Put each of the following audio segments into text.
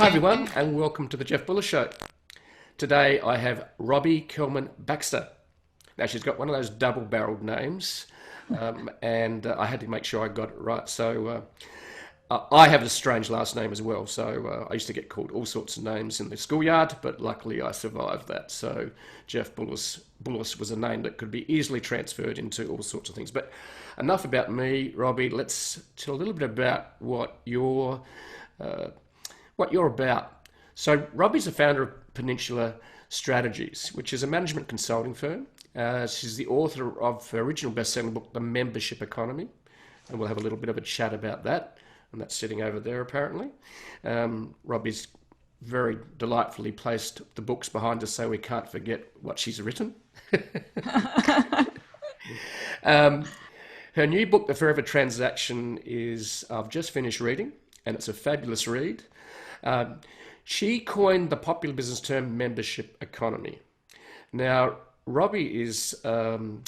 everyone, and welcome to the Jeff Bullis Show. Today I have Robbie Kelman-Baxter. Now she's got one of those double-barreled names, and I had to make sure I got it right. So I have a strange last name as well. So I used to get called all sorts of names in the schoolyard, but luckily I survived that. So Jeff Bullis was a name that could be easily transferred into all sorts of things. But enough about me, Robbie. Let's tell a little bit about what you're about. So Robbie's the founder of Peninsula Strategies, which is a management consulting firm. She's the author of her original best-selling book, The Membership Economy, and we'll have a little bit of a chat about that, and that's sitting over there apparently. Robbie's very delightfully placed the books behind us so we can't forget what she's written. Her new book, The Forever Transaction, I've just finished reading, and it's a fabulous read. She coined the popular business term membership economy. Now, Robbie has done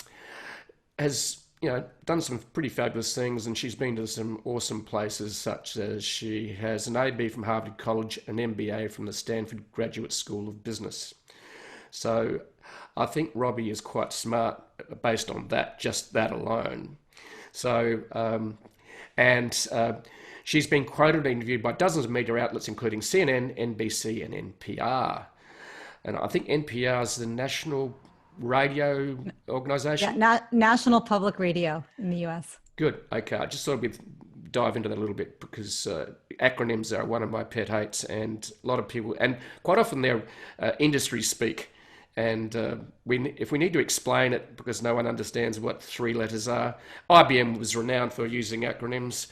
some pretty fabulous things, and she's been to some awesome places, such as she has an AB from Harvard College, an MBA from the Stanford Graduate School of Business. So I think Robbie is quite smart based on that, just that alone. So, she's been quoted and interviewed by dozens of media outlets, including CNN, NBC, and NPR. And I think NPR is the national radio organization. Yeah, National Public Radio in the U.S. Good. Okay. I just thought we'd dive into that a little bit because acronyms are one of my pet hates, and a lot of people, and quite often they're industry speak. And if we need to explain it because no one understands what three letters are, IBM was renowned for using acronyms.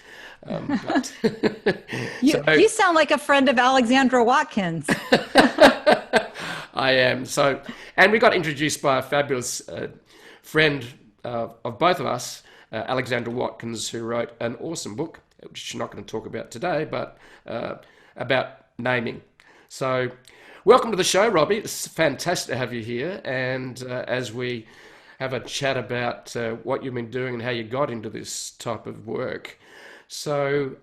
You sound like a friend of Alexandra Watkins. I am. And we got introduced by a fabulous friend of both of us, Alexandra Watkins, who wrote an awesome book, which she's not going to talk about today, but about naming. So welcome to the show, Robbie. It's fantastic to have you here. And as we have a chat about what you've been doing and how you got into this type of work. So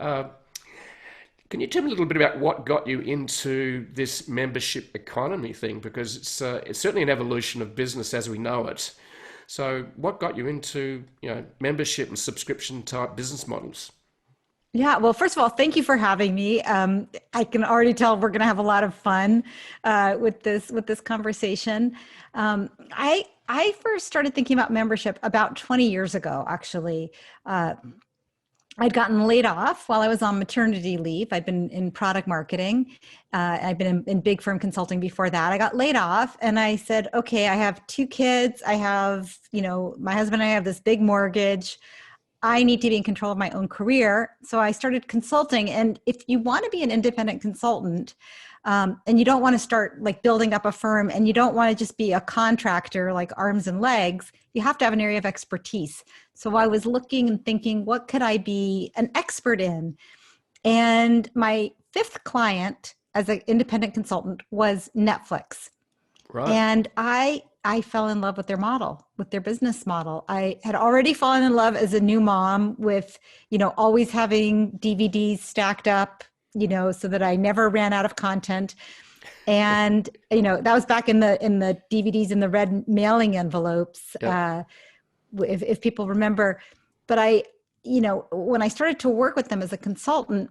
can you tell me a little bit about what got you into this membership economy thing? Because it's certainly an evolution of business as we know it. So what got you into membership and subscription type business models? Yeah, well, first of all, thank you for having me. I can already tell we're going to have a lot of fun with this conversation. I first started thinking about membership about 20 years ago, actually. I'd gotten laid off while I was on maternity leave. I'd been in product marketing. I'd been in big firm consulting before that. I got laid off and I said, okay, I have 2 kids. I have, my husband and I have this big mortgage. I need to be in control of my own career. So I started consulting. And if you want to be an independent consultant, and you don't want to start like building up a firm, and you don't want to just be a contractor, like arms and legs, you have to have an area of expertise. So I was looking and thinking, what could I be an expert in? And my 5th client as an independent consultant was Netflix. Right. And I fell in love with their model, with their business model. I had already fallen in love as a new mom with, always having DVDs stacked up, so that I never ran out of content. And, that was back in the DVDs in the red mailing envelopes, yeah. If people remember. But when I started to work with them as a consultant,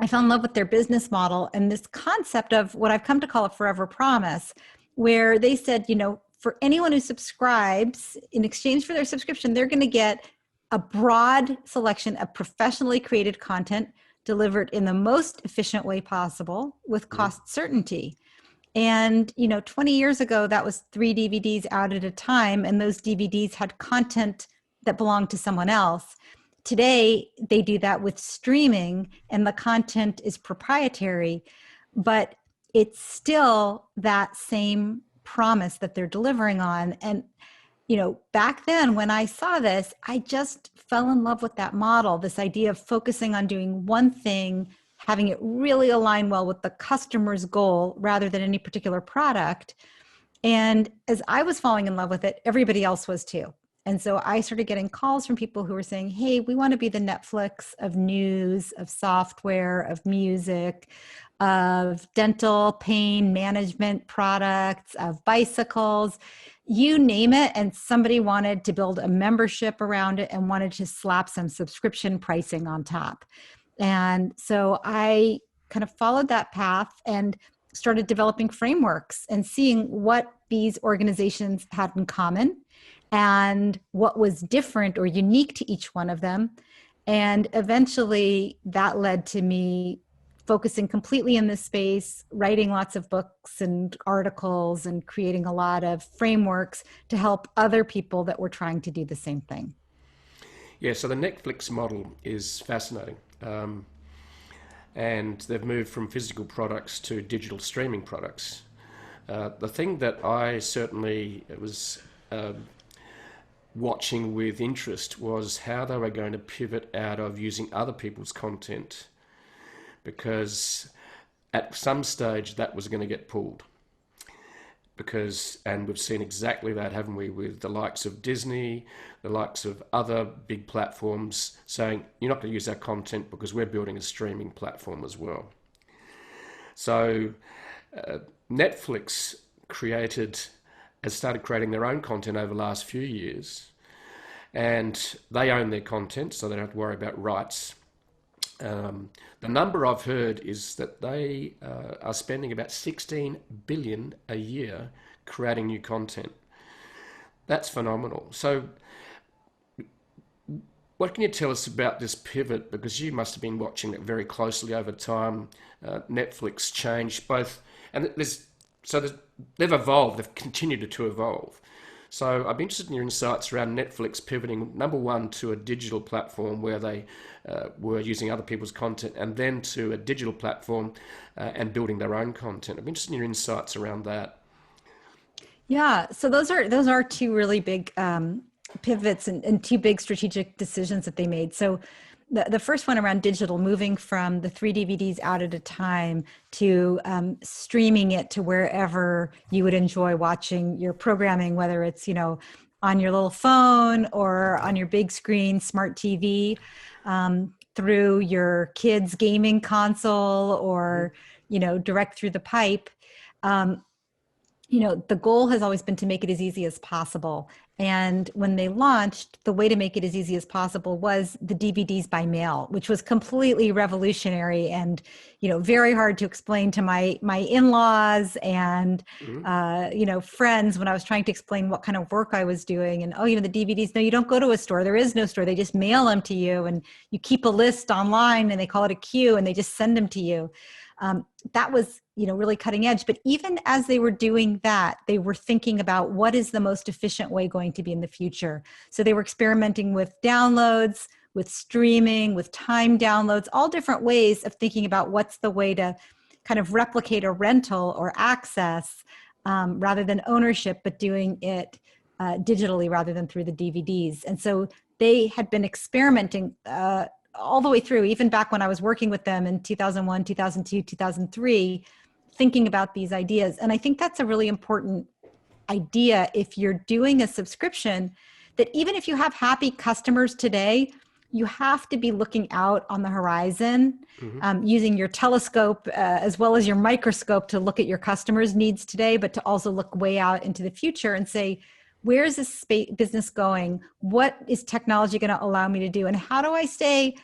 I fell in love with their business model and this concept of what I've come to call a forever promise, where they said, for anyone who subscribes, in exchange for their subscription, they're going to get a broad selection of professionally created content delivered in the most efficient way possible with cost certainty. And, 20 years ago, that was 3 DVDs out at a time. And those DVDs had content that belonged to someone else. Today, they do that with streaming and the content is proprietary, but it's still that same promise that they're delivering on. And, back then when I saw this, I just fell in love with that model, this idea of focusing on doing one thing, having it really align well with the customer's goal rather than any particular product. And as I was falling in love with it, everybody else was too. And so I started getting calls from people who were saying, hey, we want to be the Netflix of news, of software, of music, of dental pain management products, of bicycles, you name it. And somebody wanted to build a membership around it and wanted to slap some subscription pricing on top. And so I kind of followed that path and started developing frameworks and seeing what these organizations had in common and what was different or unique to each one of them. And eventually that led to me focusing completely in this space, writing lots of books and articles and creating a lot of frameworks to help other people that were trying to do the same thing. Yeah, so the Netflix model is fascinating. And they've moved from physical products to digital streaming products. The thing that I certainly was watching with interest was how they were going to pivot out of using other people's content, because at some stage that was going to get pulled. And we've seen exactly that, haven't we, with the likes of Disney, the likes of other big platforms saying, you're not going to use our content because we're building a streaming platform as well. So Netflix has started creating their own content over the last few years, and they own their content, so they don't have to worry about rights. The number I've heard is that they are spending about $16 billion a year creating new content. That's phenomenal. So what can you tell us about this pivot? Because you must have been watching it very closely over time. Netflix changed both, and they've evolved, they've continued to evolve. So I'd be interested in your insights around Netflix pivoting, number one, to a digital platform where they were using other people's content, and then to a digital platform and building their own content. I'd be interested in your insights around that. Yeah, so those are two really big pivots and two big strategic decisions that they made. So the first one around digital, moving from the 3 DVDs out at a time to streaming it to wherever you would enjoy watching your programming, whether it's, on your little phone or on your big screen smart TV, through your kids' gaming console or, direct through the pipe. The goal has always been to make it as easy as possible. And when they launched, the way to make it as easy as possible was the DVDs by mail, which was completely revolutionary and, very hard to explain to my in-laws and, friends when I was trying to explain what kind of work I was doing. And, the DVDs, no, you don't go to a store. There is no store. They just mail them to you, and you keep a list online and they call it a queue and they just send them to you. That was, really cutting edge. But even as they were doing that, they were thinking about what is the most efficient way going to be in the future. So they were experimenting with downloads, with streaming, with time downloads, all different ways of thinking about what's the way to kind of replicate a rental or access rather than ownership, but doing it digitally rather than through the DVDs. And so they had been experimenting all the way through, even back when I was working with them in 2001, 2002, 2003, thinking about these ideas. And I think that's a really important idea if you're doing a subscription, that even if you have happy customers today, you have to be looking out on the horizon, using your telescope as well as your microscope to look at your customers' needs today, but to also look way out into the future and say, where is this business going? What is technology going to allow me to do? And how do I stay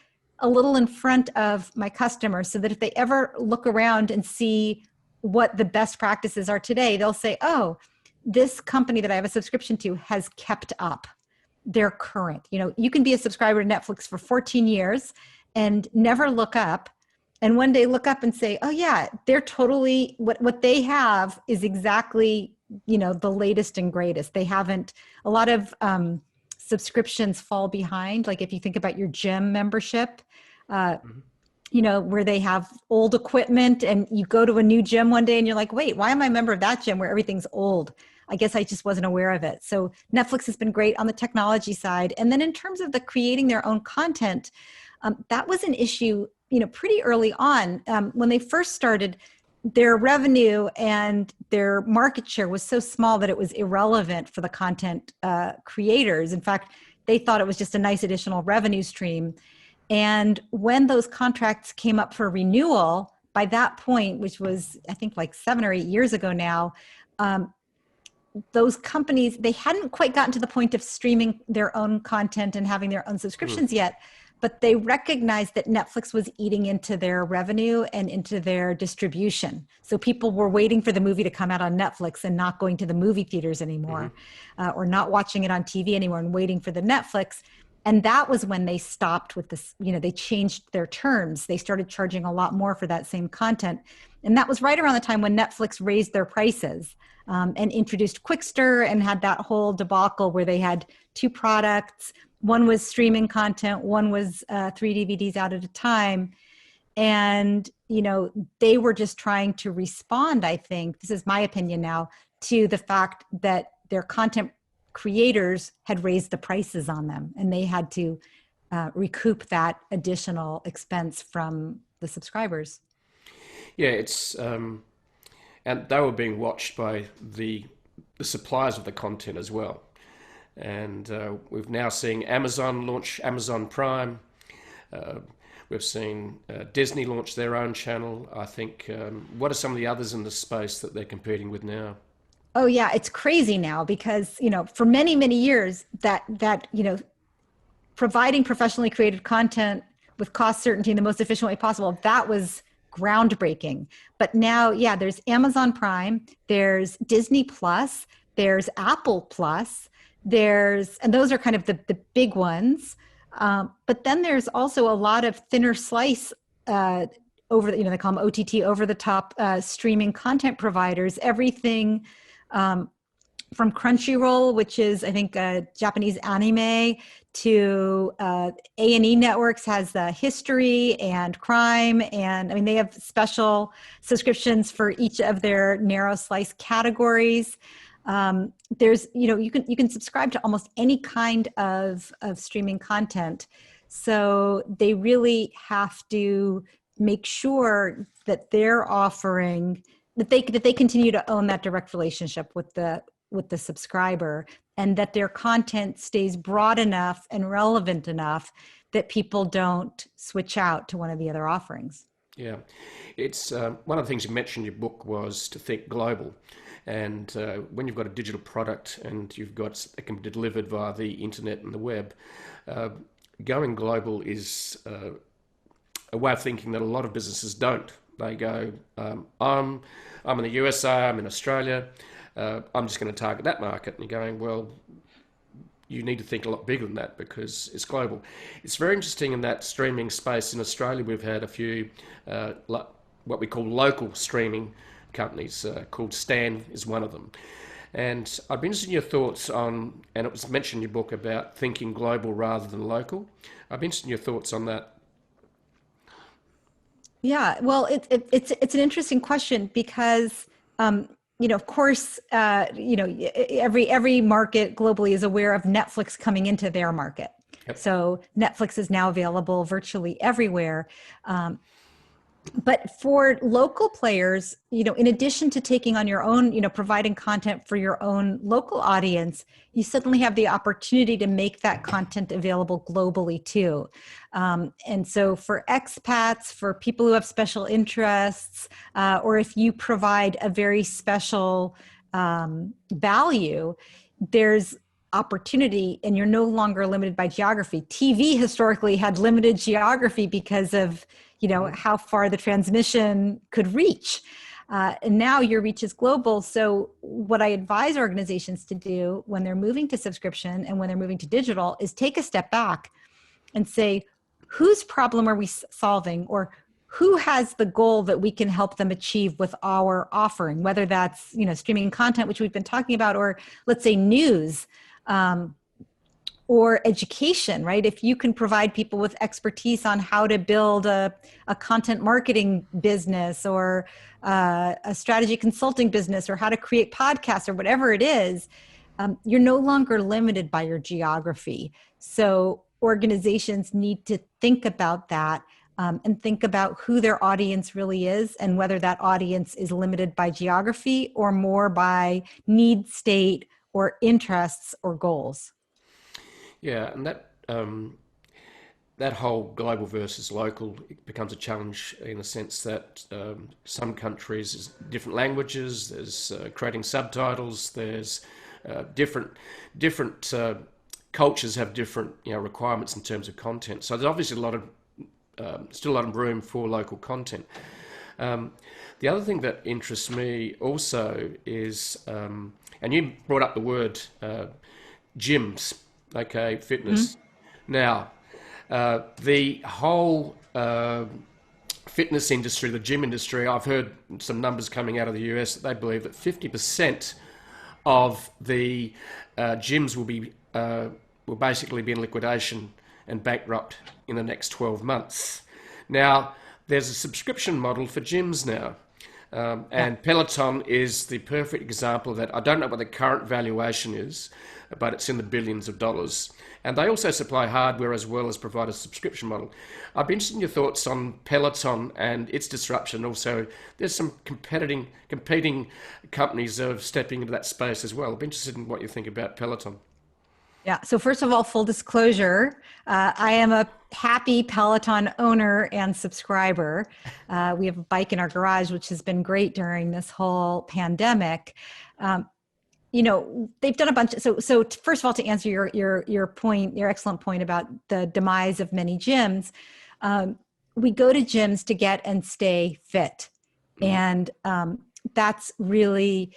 a little in front of my customers so that if they ever look around and see what the best practices are today, they'll say, oh, this company that I have a subscription to has kept up. They're current. You can be a subscriber to Netflix for 14 years and never look up. And one day look up and say, oh yeah, they're totally, what they have is exactly the latest and greatest. They haven't, a lot of subscriptions fall behind. Like if you think about your gym membership, where they have old equipment and you go to a new gym one day and you're like, wait, why am I a member of that gym where everything's old? I guess I just wasn't aware of it. So Netflix has been great on the technology side. And then in terms of the creating their own content, that was an issue, pretty early on. When they first started, their revenue and their market share was so small that it was irrelevant for the content creators. In fact, they thought it was just a nice additional revenue stream. And when those contracts came up for renewal, by that point, which was, I think, like 7 or 8 years ago now, those companies, they hadn't quite gotten to the point of streaming their own content and having their own subscriptions yet, but they recognized that Netflix was eating into their revenue and into their distribution. So people were waiting for the movie to come out on Netflix and not going to the movie theaters anymore, or not watching it on TV anymore and waiting for the Netflix. And that was when they stopped with this, they changed their terms. They started charging a lot more for that same content. And that was right around the time when Netflix raised their prices and introduced Quickster and had that whole debacle where they had 2 products. One was streaming content, one was 3 DVDs out at a time. And, they were just trying to respond, I think, this is my opinion now, to the fact that their content creators had raised the prices on them and they had to recoup that additional expense from the subscribers. Yeah, it's and they were being watched by the suppliers of the content as well. And we've now seen Amazon launch Amazon Prime. We've seen Disney launch their own channel. I think, what are some of the others in the space that they're competing with now? Oh yeah, it's crazy now because, for many, many years that providing professionally created content with cost certainty in the most efficient way possible, that was groundbreaking. But now, there's Amazon Prime, there's Disney Plus, there's Apple Plus, and those are kind of the big ones. But then there's also a lot of thinner slice over, they call them OTT, over the top streaming content providers, everything from Crunchyroll, which is, I think, Japanese anime, to A&E Networks has History and Crime. And they have special subscriptions for each of their narrow slice categories. There's, you can subscribe to almost any kind of streaming content. So they really have to make sure that they're offering, that they continue to own that direct relationship with the subscriber, and that their content stays broad enough and relevant enough that people don't switch out to one of the other offerings. Yeah, it's one of the things you mentioned in your book was to think global. And when you've got a digital product and it can be delivered via the internet and the web, going global is a way of thinking that a lot of businesses don't. They go, I'm in the USA, I'm in Australia, I'm just going to target that market. And you're going, well, you need to think a lot bigger than that because it's global. It's very interesting in that streaming space. In Australia, we've had a few what we call local streaming companies, called Stan is one of them. And I'd be interested in your thoughts on, and it was mentioned in your book about thinking global rather than local. I'd be interested in your thoughts on that. Yeah, well, it's an interesting question because, of course, every market globally is aware of Netflix coming into their market. Yep. So Netflix is now available virtually everywhere. But for local players, in addition to taking on your own, providing content for your own local audience, you suddenly have the opportunity to make that content available globally too. And so for expats, for people who have special interests, or if you provide a very special value, there's opportunity and you're no longer limited by geography. TV historically had limited geography because of how far the transmission could reach. And now your reach is global. So what I advise organizations to do when they're moving to subscription and when they're moving to digital is take a step back and say, whose problem are we solving, or who has the goal that we can help them achieve with our offering, whether that's, streaming content, which we've been talking about, or let's say news, or education, right? If you can provide people with expertise on how to build a content marketing business or a strategy consulting business or how to create podcasts or whatever it is, you're no longer limited by your geography. So organizations need to think about that. and think about who their audience really is and whether that audience is limited by geography or more by need state or interests or goals. Yeah, and that whole global versus local becomes a challenge in the sense that some countries, there's different languages, there's creating subtitles, there's different cultures have different requirements in terms of content. So there's obviously still a lot of room for local content. The other thing that interests me also is, and you brought up the word gyms, okay, fitness. Now, the whole fitness industry, the gym industry, I've heard some numbers coming out of the US that they believe that 50% of the gyms will basically be in liquidation and bankrupt in the next 12 months. Now, there's a subscription model for gyms now. And Peloton is the perfect example of that. I don't know what the current valuation is, but it's in the billions of dollars. And they also supply hardware as well as provide a subscription model. I'd be interested in your thoughts on Peloton and its disruption. Also, there's some competing companies that are stepping into that space as well. I'd be interested in what you think about Peloton. Yeah. So first of all, full disclosure, I am a happy Peloton owner and subscriber. We have a bike in our garage, which has been great during this whole pandemic. They've done a bunch. So first of all, to answer your point, your excellent point about the demise of many gyms, we go to gyms to get and stay fit, and that's really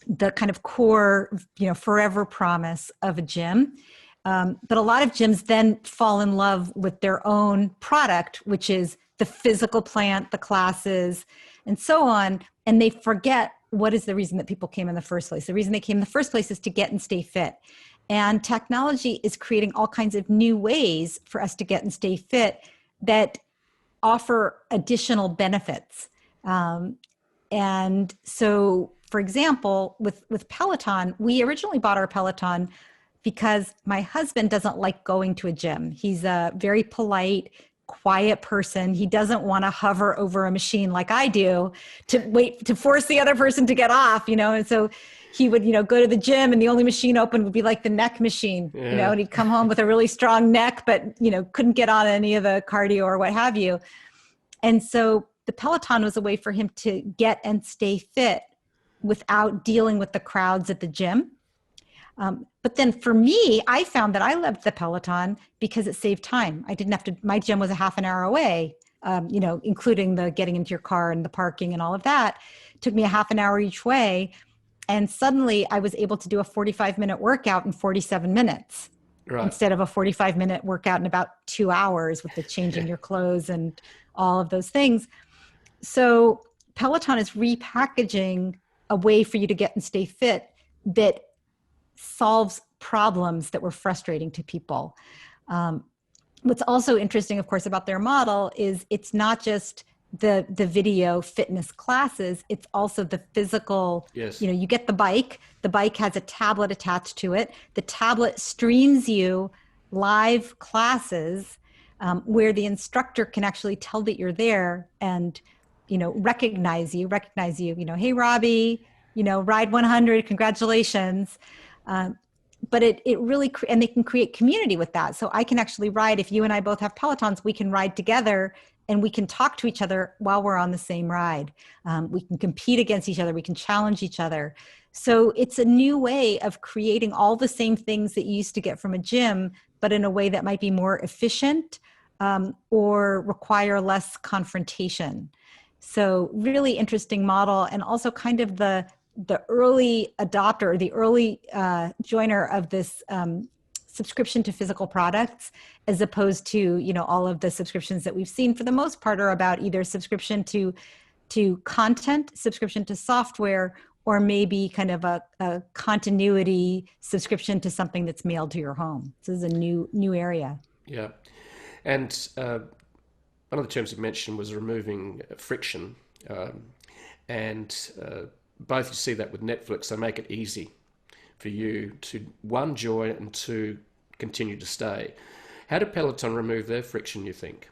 the kind of core, forever promise of a gym. But a lot of gyms then fall in love with their own product, which is the physical plant, the classes, and so on. And they forget what is the reason that people came in the first place. The reason they came in the first place is to get and stay fit. And technology is creating all kinds of new ways for us to get and stay fit that offer additional benefits. And so, for example, with Peloton, we originally bought our Peloton because my husband doesn't like going to a gym. He's a very polite, quiet person. He doesn't want to hover over a machine like I do to force the other person to get off, and so he would, go to the gym and the only machine open would be like the neck machine, and he'd come home with a really strong neck, but, couldn't get on any of the cardio or what have you. And so the Peloton was a way for him to get and stay fit without dealing with the crowds at the gym. But then for me, I found that I loved the Peloton because it saved time. I didn't have to, my gym was a half an hour away, including the getting into your car and the parking and all of that. It took me a half an hour each way. And suddenly I was able to do a 45-minute workout in 47 minutes instead of a 45-minute workout in about 2 hours with the changing your clothes and all of those things. So Peloton is repackaging a way for you to get and stay fit that solves problems that were frustrating to people. What's also interesting, of course, about their model is it's not just the video fitness classes, it's also the physical, you get the bike has a tablet attached to it. The tablet streams you live classes where the instructor can actually tell that you're there and recognize you, hey, Robbie, ride 100, congratulations. But it really, and they can create community with that. So I can actually ride, if you and I both have Pelotons, we can ride together and we can talk to each other while we're on the same ride. We can compete against each other. We can challenge each other. So it's a new way of creating all the same things that you used to get from a gym, but in a way that might be more efficient or require less confrontation. So really interesting model, and also kind of the early adopter, the early joiner of this subscription to physical products, as opposed to, all of the subscriptions that we've seen for the most part are about either subscription to content, subscription to software, or maybe kind of a continuity subscription to something that's mailed to your home. This is a new area. Yeah. And one of the terms you mentioned was removing friction. Both you see that with Netflix. They make it easy for you to, one, join, and two, continue to stay. How did Peloton remove their friction, you think?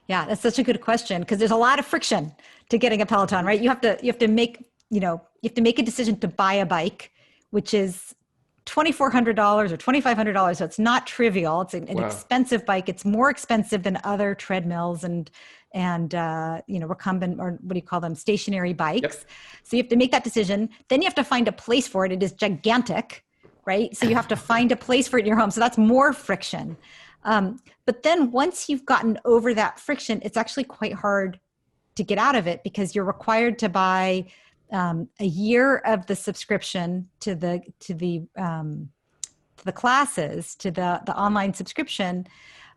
Yeah, that's such a good question, because there's a lot of friction to getting a Peloton, right? You have to make, you have to make a decision to buy a bike, which is $2,400 or $2,500. So it's not trivial. It's an expensive bike. It's more expensive than other treadmills and recumbent, or what do you call them? Stationary bikes. Yep. So you have to make that decision. Then you have to find a place for it. It is gigantic, right? So you have to find a place for it in your home. So that's more friction. But then once you've gotten over that friction, it's actually quite hard to get out of it, because you're required to buy a year of the subscription to the classes, to the online subscription.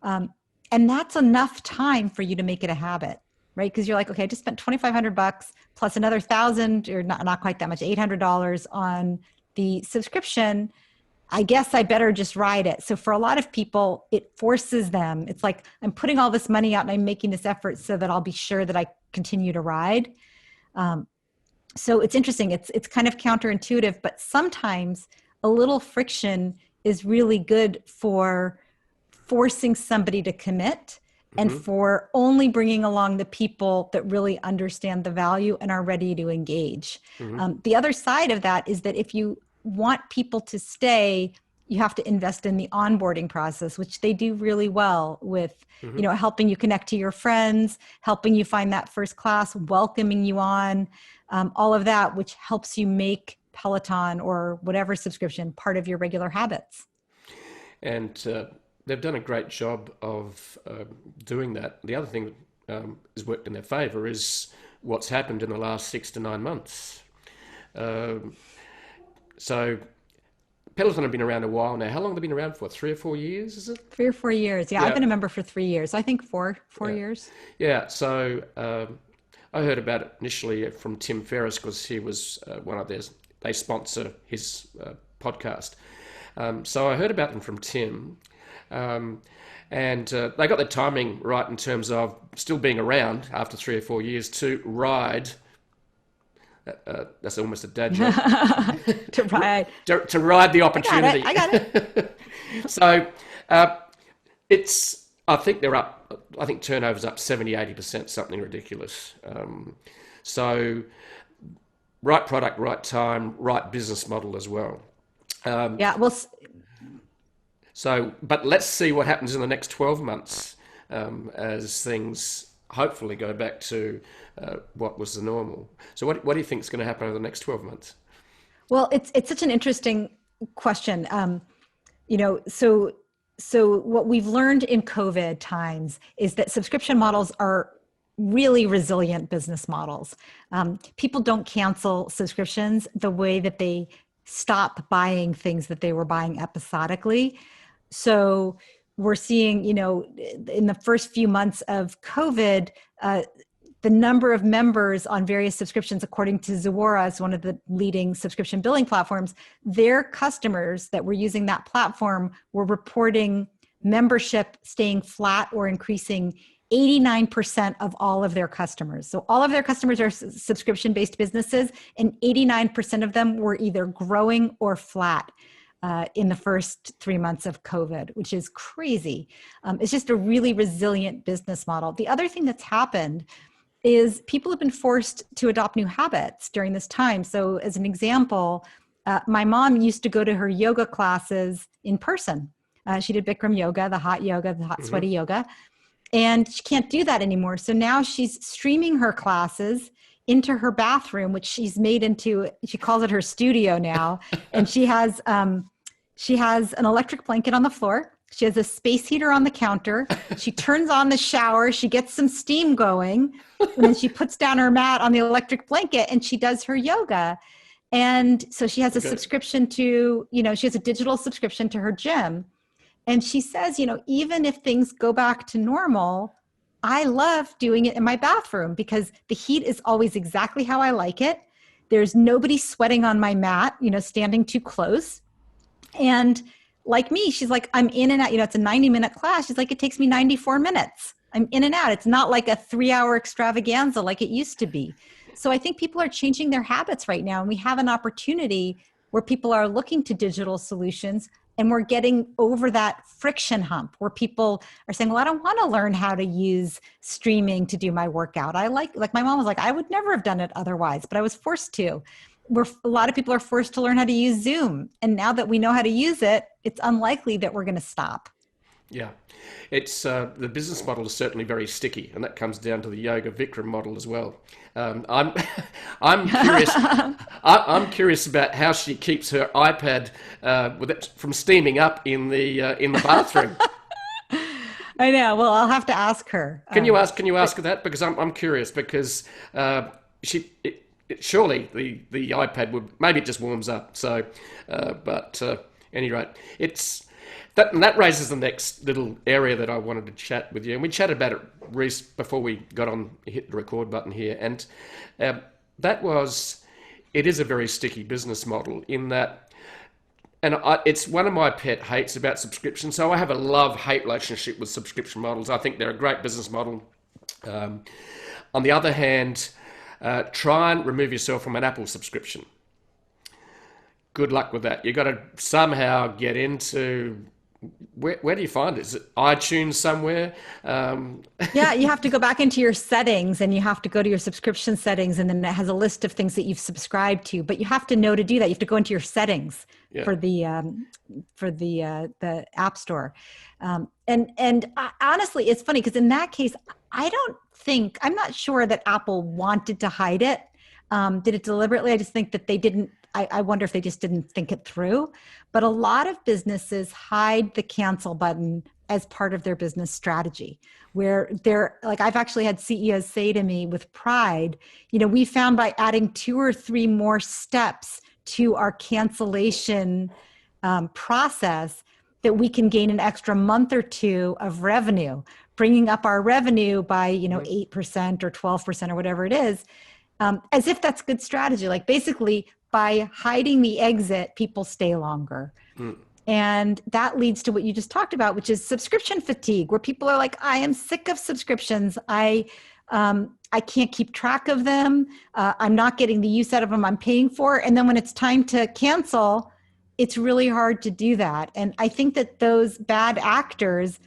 And that's enough time for you to make it a habit, right? Because you're like, okay, I just spent $2,500 plus another $1,000, or not quite that much, $800 on the subscription. I guess I better just ride it. So for a lot of people, it forces them. It's like, I'm putting all this money out and I'm making this effort so that I'll be sure that I continue to ride. So it's interesting. It's kind of counterintuitive, but sometimes a little friction is really good for forcing somebody to commit, and for only bringing along the people that really understand the value and are ready to engage. The other side of that is that if you want people to stay, you have to invest in the onboarding process, which they do really well with, helping you connect to your friends, helping you find that first class, welcoming you on, all of that, which helps you make Peloton or whatever subscription part of your regular habits. And they've done a great job of doing that. The other thing that has worked in their favor is what's happened in the last 6 to 9 months. So Peloton have been around a while now. How long have they been around for? 3 or 4 years, is it? 3 or 4 years. Yeah, I've been a member for 3 years. I think four years. Yeah. So I heard about it initially from Tim Ferriss, because he was one of theirs. They sponsor his podcast. So I heard about them from Tim. And they got the timing right in terms of still being around after 3 or 4 years to ride. That's almost a dad joke. To ride. to ride the opportunity. I got it. So I think they're up. I think turnover's up 70-80%, something ridiculous. So right product, right time, right business model as well. So, but let's see what happens in the next 12 months as things hopefully go back to what was the normal. So what do you think is going to happen over the next 12 months? Well, it's such an interesting question. So what we've learned in COVID times is that subscription models are really resilient business models. People don't cancel subscriptions the way that they stop buying things that they were buying episodically. So we're seeing, in the first few months of COVID, the number of members on various subscriptions, according to Zuora, is one of the leading subscription billing platforms, their customers that were using that platform were reporting membership staying flat or increasing 89% of all of their customers. So all of their customers are subscription-based businesses, and 89% of them were either growing or flat in the first 3 months of COVID, which is crazy. It's just a really resilient business model. The other thing that's happened is people have been forced to adopt new habits during this time. So as an example, my mom used to go to her yoga classes in person. She did Bikram yoga, the hot sweaty yoga. And she can't do that anymore. So now she's streaming her classes into her bathroom, which she's made into, she calls it her studio now. And she has an electric blanket on the floor. She has a space heater on the counter. She turns on the shower. She gets some steam going. And then she puts down her mat on the electric blanket and she does her yoga. And so she has a subscription to, she has a digital subscription to her gym. And she says, even if things go back to normal, I love doing it in my bathroom because the heat is always exactly how I like it. There's nobody sweating on my mat, standing too close. And like me, she's like, I'm in and out, it's a 90-minute class. She's like, it takes me 94 minutes. I'm in and out. It's not like a 3-hour extravaganza like it used to be. So I think people are changing their habits right now. And we have an opportunity where people are looking to digital solutions And we're getting over that friction hump where people are saying, well, I don't want to learn how to use streaming to do my workout. I like my mom was like, I would never have done it otherwise, but I was forced to. A lot of people are forced to learn how to use Zoom. And now that we know how to use it, it's unlikely that we're going to stop. Yeah, it's the business model is certainly very sticky, and that comes down to the Yoga Vikram model as well. I'm I'm curious. I'm curious about how she keeps her iPad with it from steaming up in the bathroom. I know. Well, I'll have to ask her. Can you ask her that? Because I'm curious because surely the iPad would, maybe it just warms up. So, but any rate, it's. That raises the next little area that I wanted to chat with you. And we chatted about it, Reese, before we got on, hit the record button here. And it is a very sticky business model in that, and it's one of my pet hates about subscription. So I have a love-hate relationship with subscription models. I think they're a great business model. On the other hand, try and remove yourself from an Apple subscription. Good luck with that. You've got to somehow get into... Where do you find it? Is it iTunes somewhere? Yeah, you have to go back into your settings and you have to go to your subscription settings, and then it has a list of things that you've subscribed to. But you have to know to do that. You have to go into your settings for the App Store. Honestly, it's funny because in that case, I'm not sure that Apple wanted to hide it. Did it deliberately? I just think that they didn't. I wonder if they just didn't think it through. But a lot of businesses hide the cancel button as part of their business strategy, where they're like, I've actually had CEOs say to me with pride, we found by adding 2 or 3 more steps to our cancellation process that we can gain an extra month or 2 of revenue, bringing up our revenue by 8% or 12% or whatever it is, as if that's good strategy. Like basically, by hiding the exit, people stay longer. And that leads to what you just talked about, which is subscription fatigue, where people are like, I am sick of subscriptions. I can't keep track of them. I'm not getting the use out of them I'm paying for. And then when it's time to cancel, it's really hard to do that. And I think that those bad actors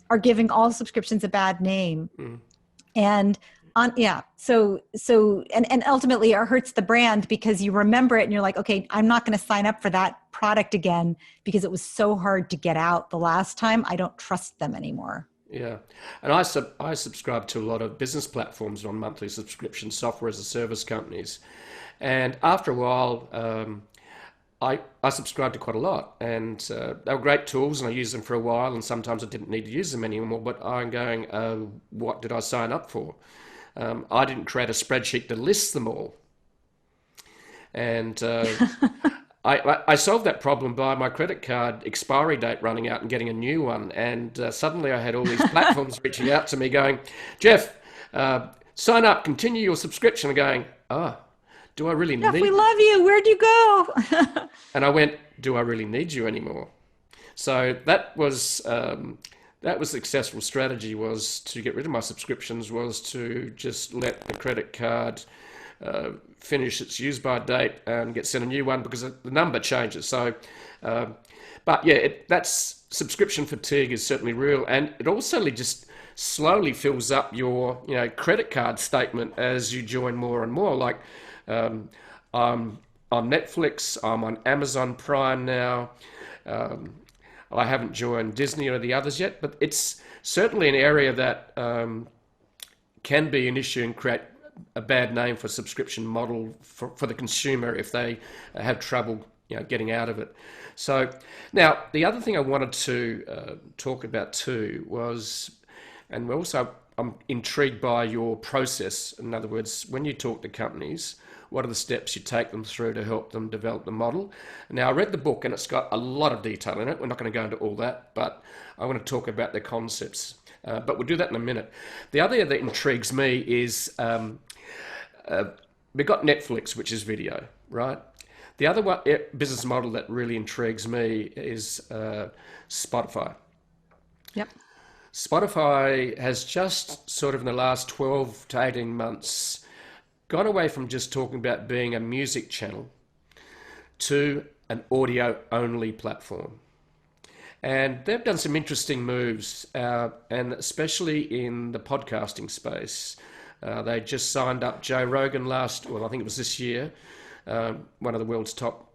are giving all subscriptions a bad name. And so ultimately it hurts the brand because you remember it and you're like, okay, I'm not going to sign up for that product again because it was so hard to get out the last time. I don't trust them anymore. Yeah, and I subscribe to a lot of business platforms on monthly subscription software as a service companies, and after a while, I subscribed to quite a lot, and they were great tools, and I used them for a while, and sometimes I didn't need to use them anymore. But I'm going, what did I sign up for? I didn't create a spreadsheet to list them all. And I solved that problem by my credit card expiry date running out and getting a new one. And suddenly I had all these platforms reaching out to me going, Jeff, sign up, continue your subscription. I'm going, do I really Jeff, need we love you. Where'd you go? And I went, do I really need you anymore? So that was a successful strategy, was to get rid of my subscriptions, was to just let the credit card finish its use by date and get sent a new one because the number changes. So, but yeah, that's subscription fatigue is certainly real, and it also just slowly fills up your credit card statement as you join more and more. Like I'm on Netflix, I'm on Amazon Prime now. I haven't joined Disney or the others yet, but it's certainly an area that can be an issue and create a bad name for subscription model for the consumer if they have trouble getting out of it. So now the other thing I wanted to talk about too was, and also I'm intrigued by your process. In other words, when you talk to companies, what are the steps you take them through to help them develop the model? Now, I read the book and it's got a lot of detail in it. We're not going to go into all that, but I want to talk about the concepts. But we'll do that in a minute. The other that intrigues me is we've got Netflix, which is video, right? The other business model that really intrigues me is Spotify. Yep. Spotify has just sort of in the last 12 to 18 months gone away from just talking about being a music channel to an audio-only platform. And they've done some interesting moves, and especially in the podcasting space. They just signed up Joe Rogan I think it was this year, one of the world's top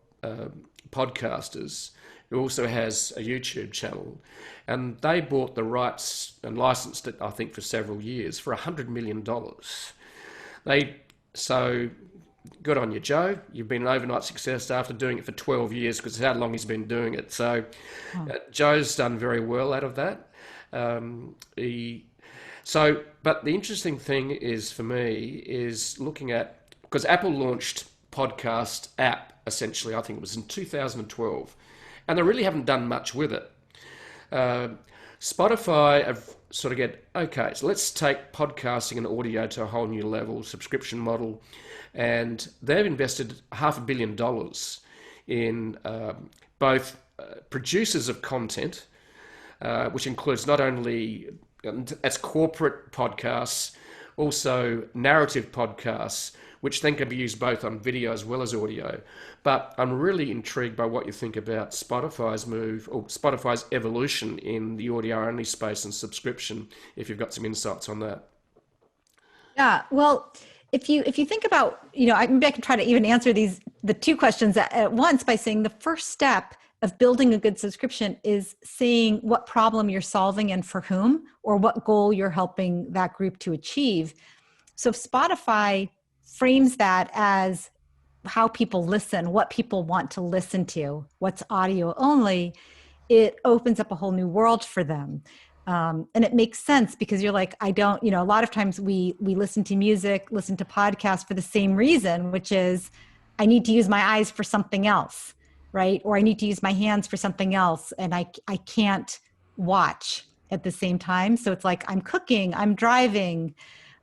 podcasters, who also has a YouTube channel. And they bought the rights and licensed it, I think, for several years for $100 million. So good on you, Joe. You've been an overnight success after doing it for 12 years, because it's how long he's been doing it. So Joe's done very well out of that. But the interesting thing is, for me, is looking at, because Apple launched podcast app, essentially, I think it was in 2012, and they really haven't done much with it. Spotify have sort of okay, so let's take podcasting and audio to a whole new level, subscription model, and they've invested $500 million in both producers of content, which includes not only as corporate podcasts, also narrative podcasts, which then can be used both on video as well as audio. But I'm really intrigued by what you think about Spotify's move, or Spotify's evolution in the audio-only space and subscription, if you've got some insights on that. Yeah, well, if you think about, maybe I can try to even answer the two questions at once by saying the first step of building a good subscription is seeing what problem you're solving and for whom, or what goal you're helping that group to achieve. So if Spotify frames that as how people listen, what people want to listen to, what's audio only, it opens up a whole new world for them. And it makes sense, because you're like, a lot of times we listen to music, listen to podcasts for the same reason, which is I need to use my eyes for something else, right? Or I need to use my hands for something else, and I can't watch at the same time. So it's like I'm cooking, I'm driving,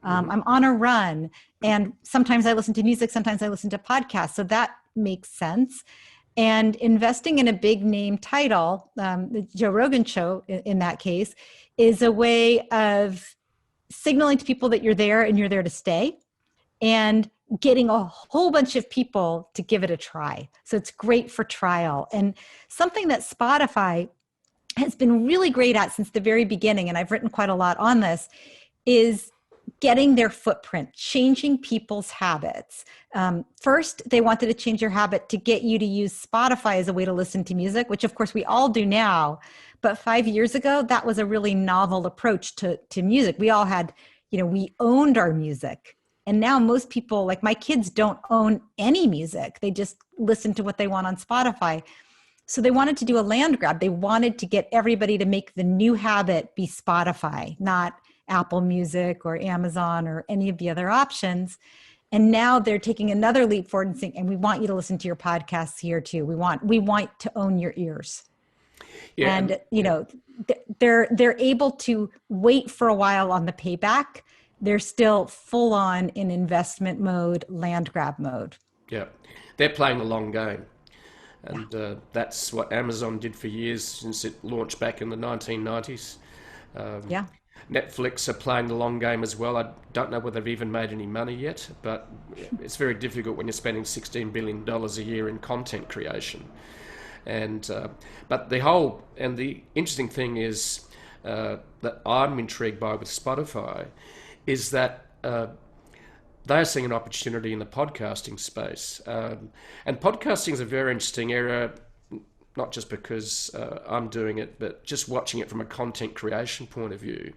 I'm on a run, and sometimes I listen to music, sometimes I listen to podcasts. So that makes sense. And investing in a big name title, the Joe Rogan show in that case, is a way of signaling to people that you're there and you're there to stay, and getting a whole bunch of people to give it a try. So it's great for trial. And something that Spotify has been really great at since the very beginning, and I've written quite a lot on this, is getting their footprint, changing people's habits. First, they wanted to change your habit to get you to use Spotify as a way to listen to music, which of course we all do now. But 5 years ago, that was a really novel approach to music. We all had, we owned our music. And now most people, like my kids, don't own any music. They just listen to what they want on Spotify. So they wanted to do a land grab. They wanted to get everybody to make the new habit be Spotify, not Apple Music or Amazon or any of the other options. And now they're taking another leap forward and saying, and we want you to listen to your podcasts here too. We want to own your ears. Yeah. And they're able to wait for a while on the payback. They're still full on in investment mode, land grab mode. Yeah. They're playing the long game. And that's what Amazon did for years since it launched back in the 1990s. Netflix are playing the long game as well. I don't know whether they've even made any money yet, but it's very difficult when you're spending $16 billion a year in content creation. And but the interesting thing is that I'm intrigued by with Spotify is that they're seeing an opportunity in the podcasting space. And podcasting is a very interesting area, not just because I'm doing it, but just watching it from a content creation point of view,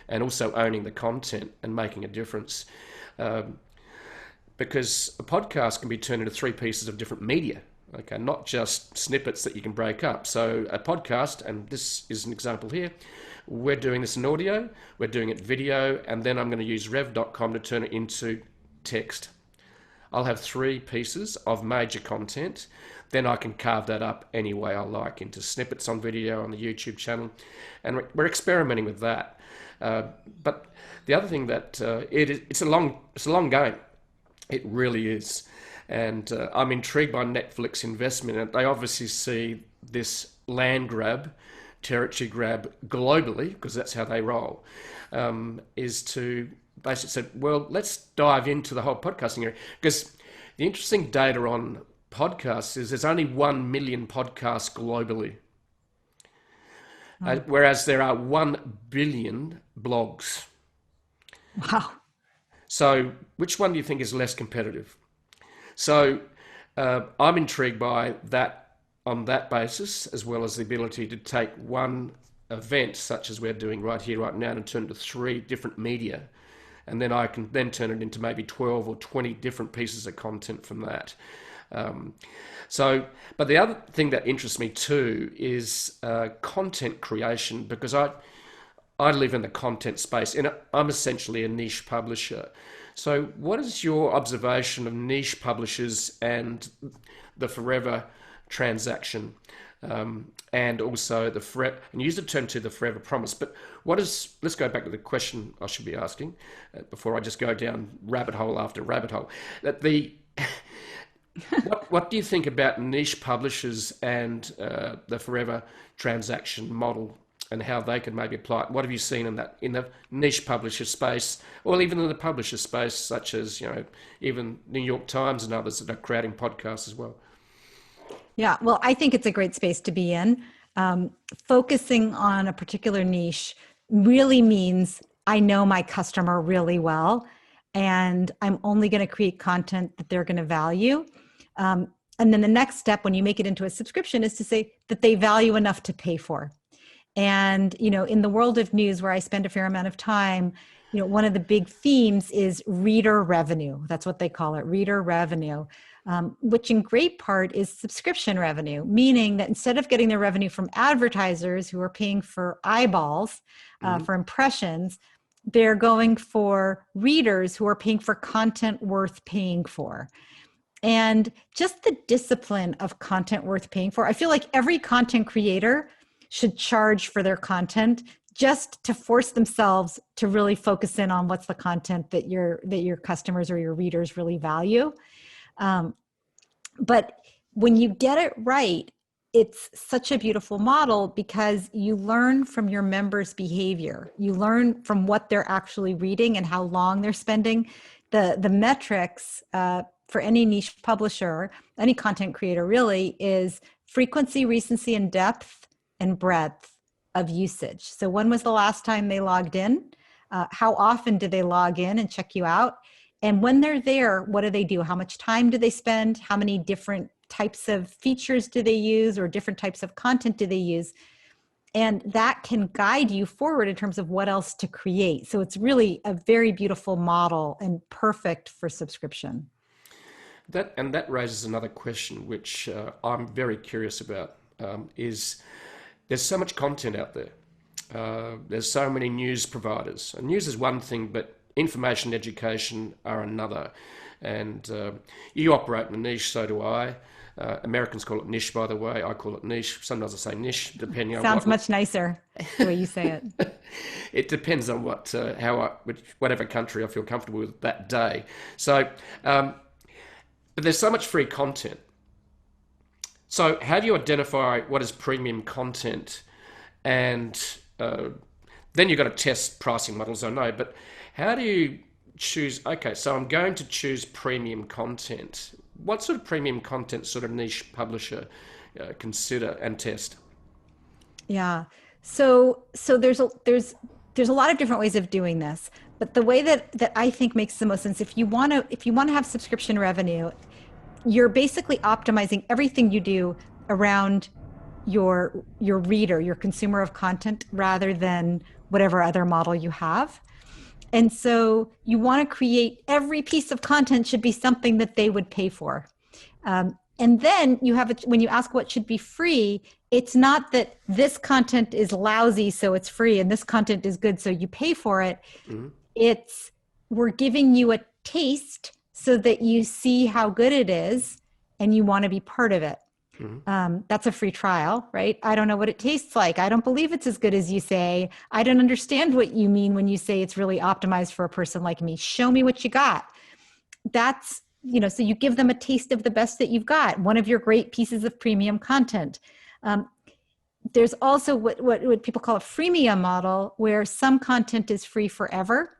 and also owning the content and making a difference. Because a podcast can be turned into 3 pieces of different media, okay, not just snippets that you can break up. So a podcast, and this is an example here, we're doing this in audio, we're doing it video, and then I'm going to use rev.com to turn it into text. I'll have 3 pieces of major content. Then I can carve that up any way I like into snippets on video on the YouTube channel. And we're experimenting with that. But the other thing that it's a long game. It really is. And I'm intrigued by Netflix investment. And they obviously see this land grab, territory grab globally, because that's how they roll, is to basically say, well, let's dive into the whole podcasting area. Because the interesting data on podcasts is there's only 1 million podcasts globally. whereas there are 1 billion blogs. Wow. So which one do you think is less competitive? So I'm intrigued by that on that basis, as well as the ability to take one event, such as we're doing right here, right now, and turn it into 3 different media. And then I can then turn it into maybe 12 or 20 different pieces of content from that. But the other thing that interests me too is content creation, because I live in the content space and I'm essentially a niche publisher. So what is your observation of niche publishers and the forever transaction, and also the forever, and you use the term to the forever promise, but let's go back to the question I should be asking before I just go down rabbit hole after rabbit hole. What do you think about niche publishers and the forever transaction model, and how they can maybe apply it? What have you seen in the niche publisher space, or even in the publisher space, such as, even New York Times and others that are creating podcasts as well? Yeah, well, I think it's a great space to be in. Focusing on a particular niche really means I know my customer really well, and I'm only going to create content that they're going to value. And then the next step when you make it into a subscription is to say that they value enough to pay for. And, in the world of news where I spend a fair amount of time, one of the big themes is reader revenue. That's what they call it, reader revenue, which in great part is subscription revenue, meaning that instead of getting their revenue from advertisers who are paying for eyeballs, for impressions, they're going for readers who are paying for content worth paying for. And just the discipline of content worth paying for. I feel like every content creator should charge for their content, just to force themselves to really focus in on what's the content that your customers or your readers really value. But when you get it right, it's such a beautiful model because you learn from your members' behavior. You learn from what they're actually reading and how long they're spending. The metrics for any niche publisher, any content creator really, is frequency, recency, and depth and breadth of usage. So when was the last time they logged in? How often do they log in and check you out? And when they're there, what do they do? How much time do they spend? How many different types of features do they use, or different types of content do they use? And that can guide you forward in terms of what else to create. So it's really a very beautiful model and perfect for subscription. That raises another question, which I'm very curious about, is there's so much content out there. There's so many news providers. And news is one thing, but information education are another. And you operate in a niche, so do I. Americans call it niche, by the way. I call it niche. Sometimes I say niche, depending on Sounds much nicer the way you say it. It depends on whatever country I feel comfortable with that day. So, but there's so much free content. So how do you identify what is premium content? And then you've got to test pricing models, I know, but how do you choose, okay, so I'm going to choose premium content. What sort of premium content sort of niche publisher consider and test? Yeah. So there's a lot of different ways of doing this, but the way that I think makes the most sense, if you want to have subscription revenue, you're basically optimizing everything you do around your reader, your consumer of content, rather than whatever other model you have. And so you want to create every piece of content should be something that they would pay for. And then when you ask what should be free, it's not that this content is lousy, so it's free, and this content is good, so you pay for it. Mm-hmm. It's, we're giving you a taste so that you see how good it is and you want to be part of it. Mm-hmm. That's a free trial, right? I don't know what it tastes like. I don't believe it's as good as you say. I don't understand what you mean when you say it's really optimized for a person like me. Show me what you got. That's, so you give them a taste of the best that you've got, one of your great pieces of premium content. There's also what people call a freemium model, where some content is free forever.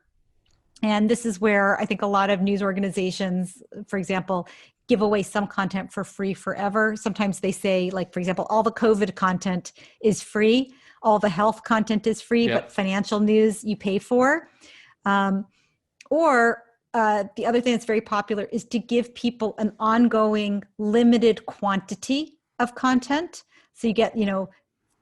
And this is where I think a lot of news organizations, for example, give away some content for free forever. Sometimes they say, like, for example, all the COVID content is free. all the health content is free, Yep. but financial news you pay for. Or the other thing that's very popular is to give people an ongoing limited quantity of content. So you get,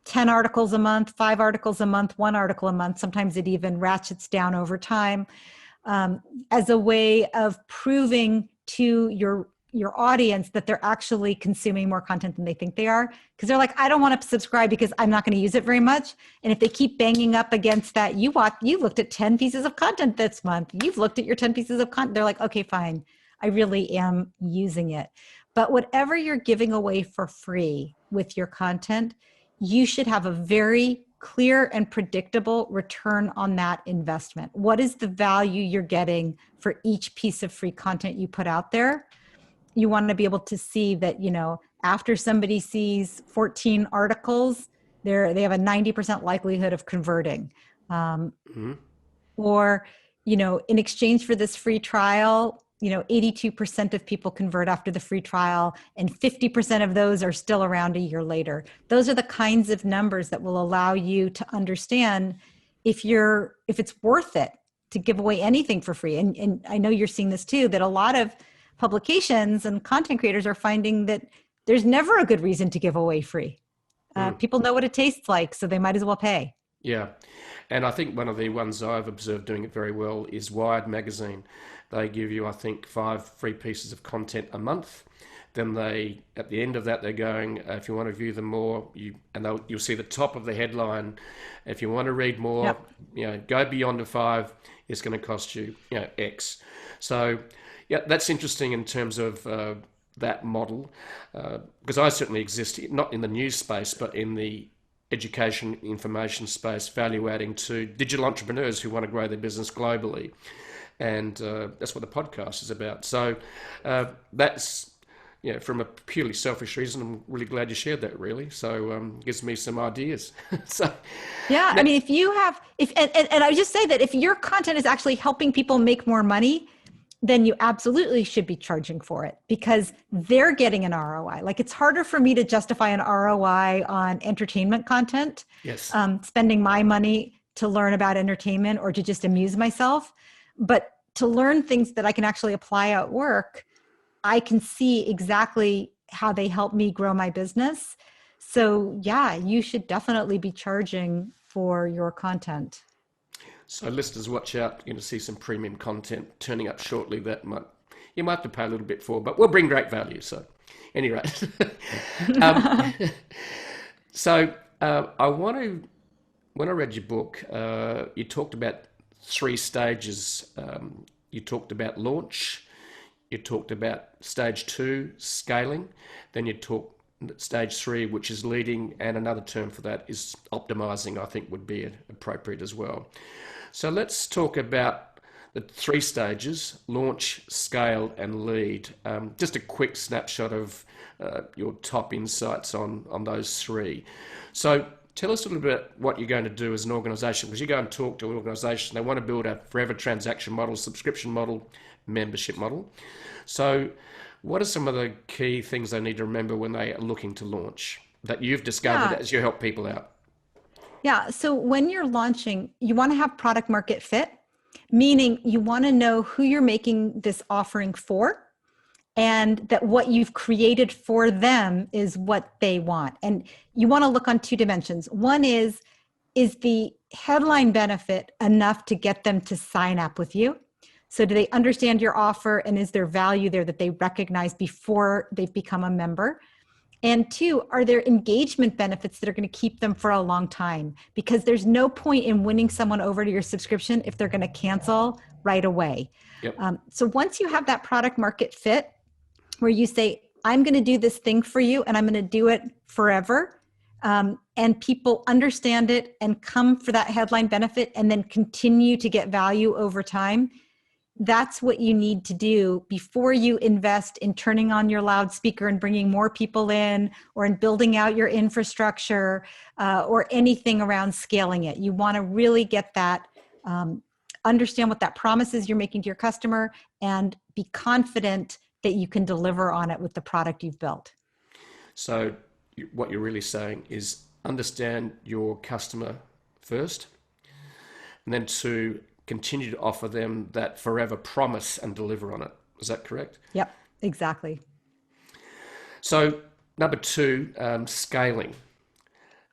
10 articles a month, 5 articles a month, 1 article a month. Sometimes it even ratchets down over time, as a way of proving to your audience that they're actually consuming more content than they think they are. Because they're like, I don't want to subscribe because I'm not going to use it very much. And if they keep banging up against that, you looked at 10 pieces of content this month. You've looked at your 10 pieces of content. They're like, okay, fine. I really am using it. But whatever you're giving away for free with your content, you should have a very clear and predictable return on that investment. What is the value you're getting for each piece of free content you put out there? You want to be able to see that, after somebody sees 14 articles, they have a 90% likelihood of converting. Or, in exchange for this free trial, 82% of people convert after the free trial, and 50% of those are still around a year later. Those are the kinds of numbers that will allow you to understand if it's worth it to give away anything for free. And I know you're seeing this too, that a lot of publications and content creators are finding that there's never a good reason to give away free. People know what it tastes like, so they might as well pay. Yeah. And I think one of the ones I've observed doing it very well is Wired magazine. They give you, I think, 5 free pieces of content a month. Then at the end of that, they're going, if you want to view them more, you'll see the top of the headline. If you want to read more, go beyond the 5. It's going to cost you, X. So, yeah, that's interesting in terms of that model, because I certainly exist not in the news space, but in the education information space, value adding to digital entrepreneurs who want to grow their business globally. And that's what the podcast is about. So that's, from a purely selfish reason, I'm really glad you shared that, really. So gives me some ideas. Yeah, I mean, and I would just say that if your content is actually helping people make more money, then you absolutely should be charging for it because they're getting an ROI. Like, it's harder for me to justify an ROI on entertainment content, yes, spending my money to learn about entertainment or to just amuse myself. But to learn things that I can actually apply at work, I can see exactly how they help me grow my business. So yeah, you should definitely be charging for your content. So listeners, watch out. You're going to see some premium content turning up shortly that you might have to pay a little bit for, but we'll bring great value. So anyway, when I read your book, you talked about 3 stages. You talked about launch, you talked about stage 2, scaling, then you talked stage 3, which is leading, and another term for that is optimizing, I think would be appropriate as well. So let's talk about the 3 stages: launch, scale, and lead. Just a quick snapshot of your top insights on those 3. So tell us a little bit what you're going to do as an organization, because you go and talk to an organization, they want to build a forever transaction model, subscription model, membership model. So what are some of the key things they need to remember when they are looking to launch that you've discovered as you help people out? Yeah. So when you're launching, you want to have product market fit, meaning you want to know who you're making this offering for, and that what you've created for them is what they want. And you want to look on 2 dimensions. One is the headline benefit enough to get them to sign up with you? So do they understand your offer, and is there value there that they recognize before they've become a member? And 2, are there engagement benefits that are going to keep them for a long time? Because there's no point in winning someone over to your subscription if they're going to cancel right away. Yep. So once you have that product market fit, where you say, I'm going to do this thing for you and I'm going to do it forever, and people understand it and come for that headline benefit and then continue to get value over time, that's what you need to do before you invest in turning on your loudspeaker and bringing more people in, or in building out your infrastructure, or anything around scaling it. You want to really get that, understand what that promise is you're making to your customer, and be confident that you can deliver on it with the product you've built. So what you're really saying is understand your customer first, and then to continue to offer them that forever promise and deliver on it. Is that correct? Yep, exactly. So number two, scaling.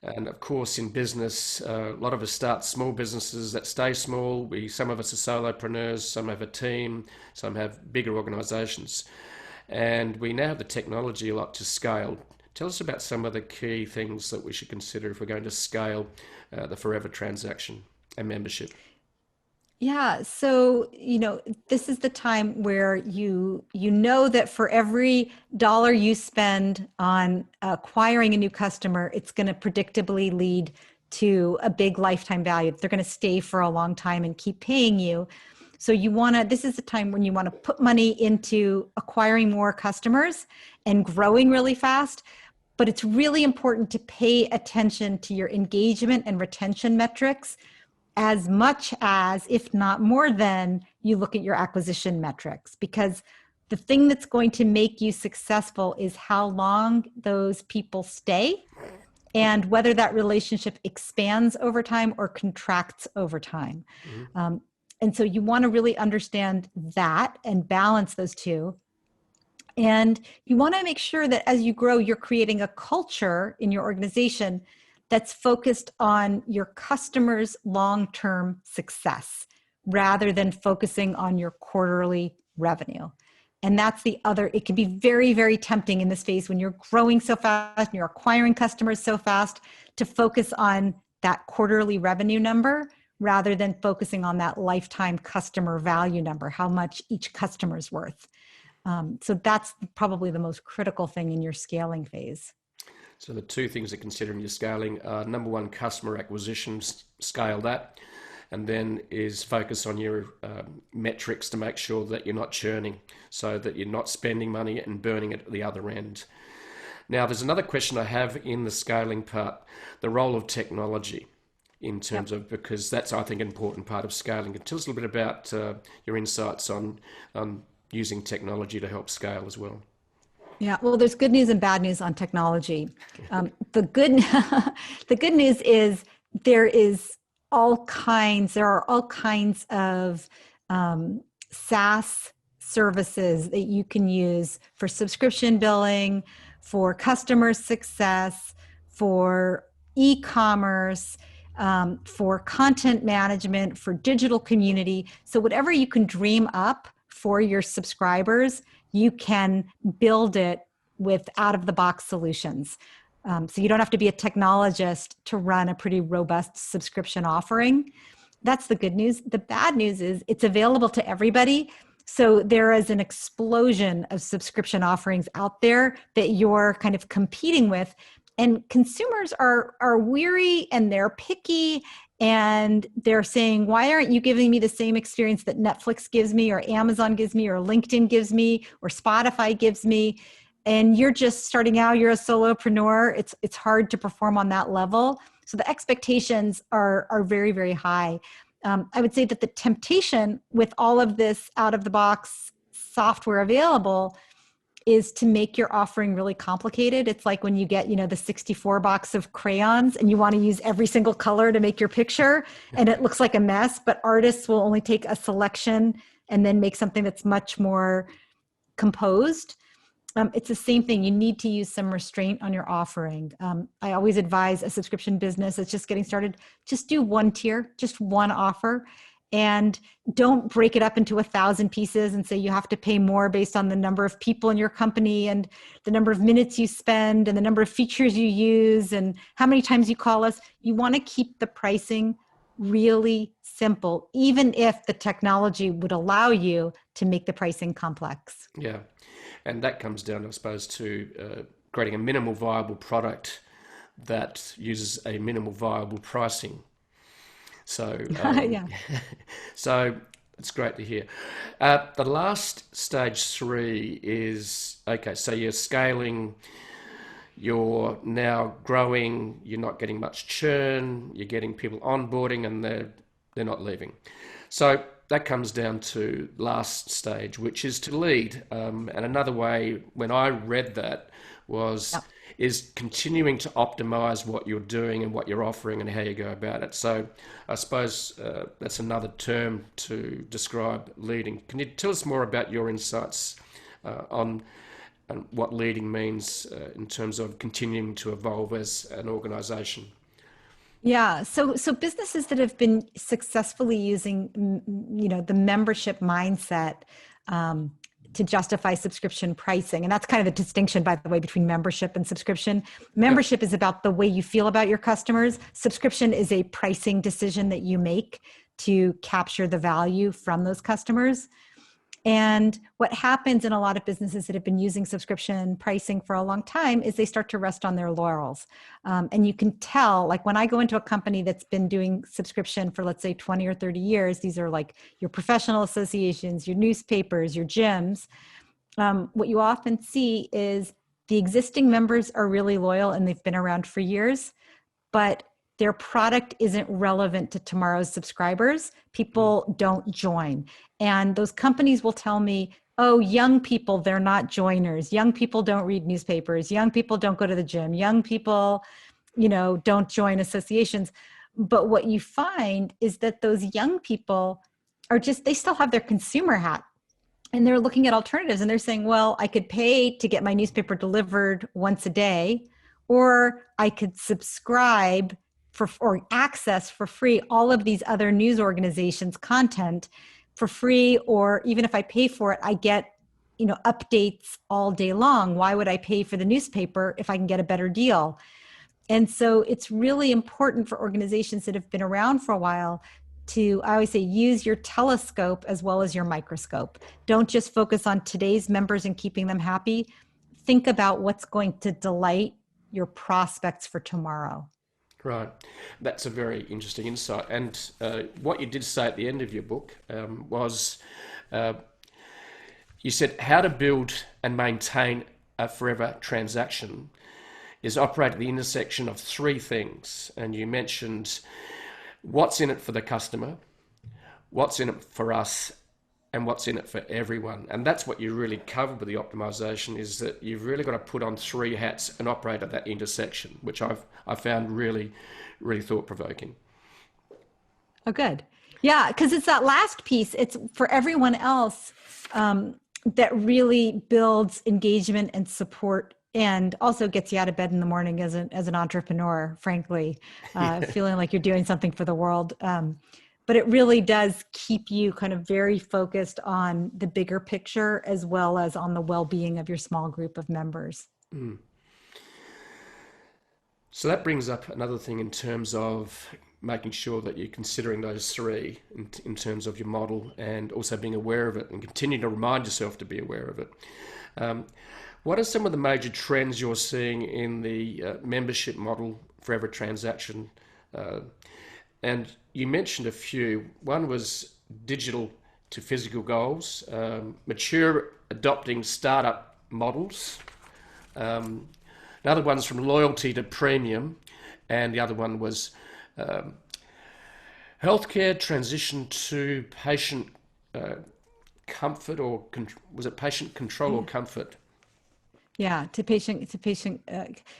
And of course, in business, a lot of us start small businesses that stay small. Some of us are solopreneurs, some have a team, some have bigger organizations. And we now have the technology a lot to scale. Tell us about some of the key things that we should consider if we're going to scale the forever transaction and membership. Yeah, so this is the time where you know that for every dollar you spend on acquiring a new customer, it's going to predictably lead to a big lifetime value. They're going to stay for a long time and keep paying you. So this is the time when you want to put money into acquiring more customers and growing really fast. But it's really important to pay attention to your engagement and retention metrics as much as, if not more than, you look at your acquisition metrics, because the thing that's going to make you successful is how long those people stay and whether that relationship expands over time or contracts over time. Mm-hmm. And so you want to really understand that and balance those two. And you want to make sure that as you grow, you're creating a culture in your organization that's focused on your customers' long-term success rather than focusing on your quarterly revenue. And that's it can be very, very tempting in this phase when you're growing so fast and you're acquiring customers so fast to focus on that quarterly revenue number rather than focusing on that lifetime customer value number, how much each customer is worth. So that's probably the most critical thing in your scaling phase. So the two things to consider in your scaling are, number one, customer acquisition, scale that, and then is focus on your metrics to make sure that you're not churning, so that you're not spending money and burning it at the other end. Now, there's another question I have in the scaling part, the role of technology in terms of, because that's, I think, an important part of scaling. Tell us a little bit about your insights on using technology to help scale as well. Yeah, well, there's good news and bad news on technology. The good news is there are all kinds of SaaS services that you can use for subscription billing, for customer success, for e-commerce, for content management, for digital community. So whatever you can dream up for your subscribers, you can build it with out-of-the-box solutions. So you don't have to be a technologist to run a pretty robust subscription offering. That's the good news. The bad news is it's available to everybody. So there is an explosion of subscription offerings out there that you're kind of competing with. And consumers are weary and they're picky. And they're saying, why aren't you giving me the same experience that Netflix gives me or Amazon gives me or LinkedIn gives me or Spotify gives me? And you're just starting out, you're a solopreneur. It's hard to perform on that level. So the expectations are very, very high. I would say that the temptation with all of this out-of-the-box software available is to make your offering really complicated. It's like when you get, the 64 box of crayons and you want to use every single color to make your picture and it looks like a mess, but artists will only take a selection and then make something that's much more composed. It's the same thing. You need to use some restraint on your offering. I always advise a subscription business that's just getting started, just do one tier, just one offer. And don't break it up into 1,000 pieces and say you have to pay more based on the number of people in your company and the number of minutes you spend and the number of features you use and how many times you call us. You want to keep the pricing really simple, even if the technology would allow you to make the pricing complex. Yeah. And that comes down, I suppose, to creating a minimal viable product that uses a minimal viable pricing. So, yeah. So it's great to hear. The last stage 3 is, okay, so you're scaling, you're now growing, you're not getting much churn, you're getting people onboarding and they're not leaving. So that comes down to last stage, which is to lead. And another way, when I read that, was is continuing to optimize what you're doing and what you're offering and how you go about it. So I suppose that's another term to describe leading. Can you tell us more about your insights on what leading means in terms of continuing to evolve as an organization? Yeah, so businesses that have been successfully using, the membership mindset to justify subscription pricing, and that's kind of the distinction, by the way, between membership and subscription. Membership is about the way you feel about your customers. Subscription is a pricing decision that you make to capture the value from those customers. And what happens in a lot of businesses that have been using subscription pricing for a long time is they start to rest on their laurels. And you can tell, like when I go into a company that's been doing subscription for, let's say, 20 or 30 years, these are like your professional associations, your newspapers, your gyms. What you often see is the existing members are really loyal and they've been around for years, but their product isn't relevant to tomorrow's subscribers. People don't join. And those companies will tell me, oh, young people, they're not joiners. Young people don't read newspapers. Young people don't go to the gym. Young people, don't join associations. But what you find is that those young people they still have their consumer hat. And they're looking at alternatives and they're saying, well, I could pay to get my newspaper delivered once a day, or I could subscribe or access for free all of these other news organizations' content for free, or even if I pay for it, I get updates all day long. Why would I pay for the newspaper if I can get a better deal? And so it's really important for organizations that have been around for a while to, I always say, use your telescope as well as your microscope. Don't just focus on today's members and keeping them happy. Think about what's going to delight your prospects for tomorrow. Right. That's a very interesting insight. And what you did say at the end of your book was you said how to build and maintain a forever transaction is operate at the intersection of three things. And you mentioned what's in it for the customer, what's in it for us, and what's in it for everyone. And that's what you really covered with the optimization, is that you've really got to put on three hats and operate at that intersection, which I found really, really thought-provoking. Oh, good. Yeah, because it's that last piece. It's for everyone else that really builds engagement and support, and also gets you out of bed in the morning as an entrepreneur, frankly, feeling like you're doing something for the world. But it really does keep you kind of very focused on the bigger picture as well as on the well-being of your small group of members. Mm. So that brings up another thing in terms of making sure that you're considering those three in terms of your model, and also being aware of it and continue to remind yourself to be aware of it. What are some of the major trends you're seeing in the membership model forever transaction? And you mentioned a few. One was digital to physical goals, mature adopting startup models. Another one's from loyalty to premium, and the other one was healthcare transition to patient comfort, or was it patient control or comfort? Yeah, to patient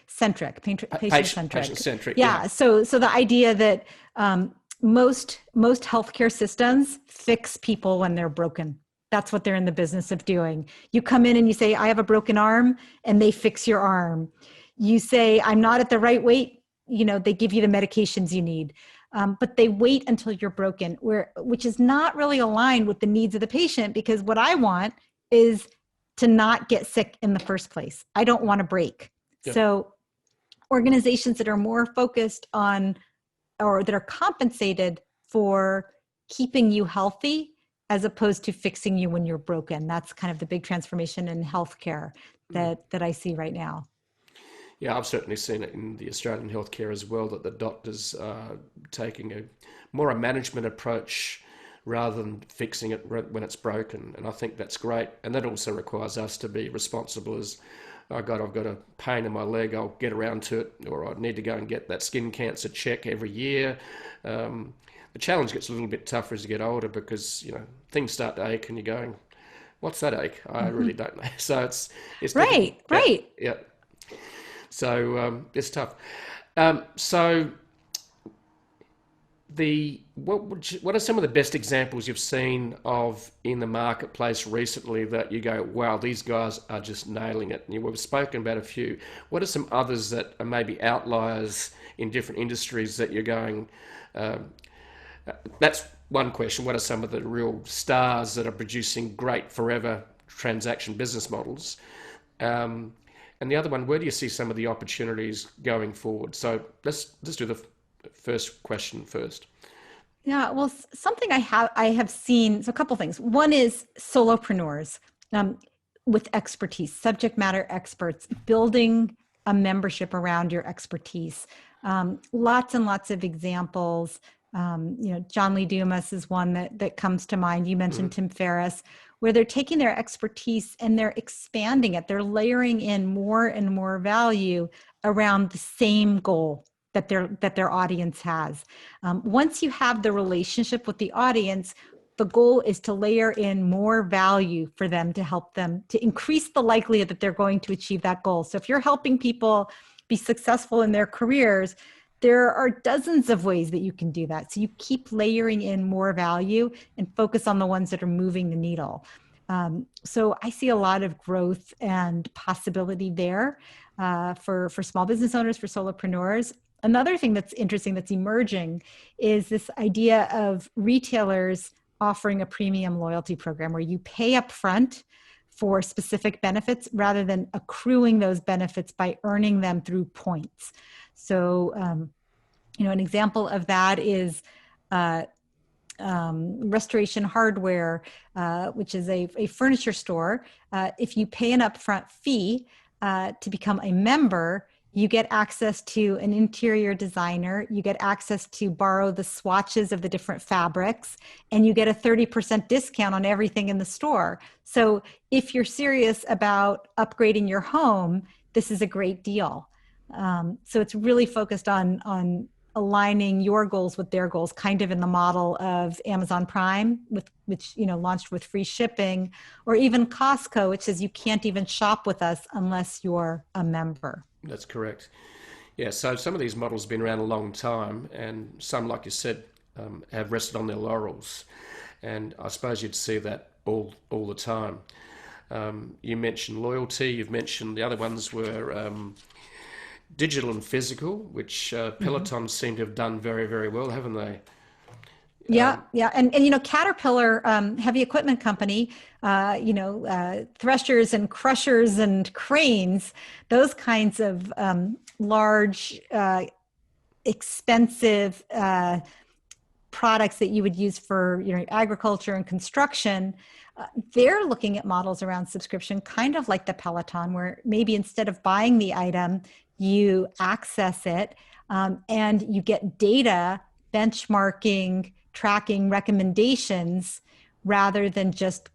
centric, patient centric. Yeah. So the idea that most healthcare systems fix people when they're broken. That's what they're in the business of doing. You come in and you say, I have a broken arm, and they fix your arm. You say, I'm not at the right weight. They give you the medications you need. But they wait until you're broken, which is not really aligned with the needs of the patient, because what I want is to not get sick in the first place. I don't want to break. Yeah. So organizations that are more focused on, or that are compensated for keeping you healthy as opposed to fixing you when you're broken. That's kind of the big transformation in healthcare that I see right now. Yeah, I've certainly seen it in the Australian healthcare as well, that the doctors are taking a management approach rather than fixing it when it's broken. And I think that's great. And that also requires us to be responsible as, I've got a pain in my leg, I'll get around to it, or I need to go and get that skin cancer check every year. The challenge gets a little bit tougher as you get older, because, things start to ache and you're going, what's that ache? I really don't know. So it's right. Yeah. So it's tough. So what are some of the best examples you've seen of in the marketplace recently that you go, wow, these guys are just nailing it? And we've spoken about a few. What are some others that are maybe outliers in different industries that you're going? That's one question. What are some of the real stars that are producing great forever transaction business models? And the other one, where do you see some of the opportunities going forward? So let's do the first question first. Yeah, well, something I have seen, so a couple things. One is solopreneurs with expertise, subject matter experts, building a membership around your expertise. Lots and lots of examples. John Lee Dumas is one that comes to mind. You mentioned Tim Ferriss, where they're taking their expertise and they're expanding it. They're layering in more and more value around the same goal that their audience has. Once you have the relationship with the audience, the goal is to layer in more value for them to help them to increase the likelihood that they're going to achieve that goal. So if you're helping people be successful in their careers, there are dozens of ways that you can do that. So you keep layering in more value and focus on the ones that are moving the needle. So I see a lot of growth and possibility there for small business owners, for solopreneurs. Another thing that's interesting that's emerging is this idea of retailers offering a premium loyalty program where you pay up front for specific benefits rather than accruing those benefits by earning them through points. So, an example of that is Restoration Hardware, which is a furniture store. If you pay an upfront fee to become a member, you get access to an interior designer, you get access to borrow the swatches of the different fabrics, and you get a 30% discount on everything in the store. So if you're serious about upgrading your home, this is a great deal. So it's really focused on aligning your goals with their goals, kind of in the model of Amazon Prime, which launched with free shipping, or even Costco, which says you can't even shop with us unless you're a member. That's correct. Yeah, so some of these models have been around a long time, and some, like you said, have rested on their laurels. And I suppose you'd see that all the time. You mentioned loyalty. You've mentioned the other ones were digital and physical, which Peloton seem to have done very, very well, haven't they? Yeah. And Caterpillar, heavy equipment company, threshers and crushers and cranes, those kinds of large, expensive products that you would use for agriculture and construction, they're looking at models around subscription, kind of like the Peloton, where maybe instead of buying the item, you access it and you get data, benchmarking, tracking, recommendations, rather than just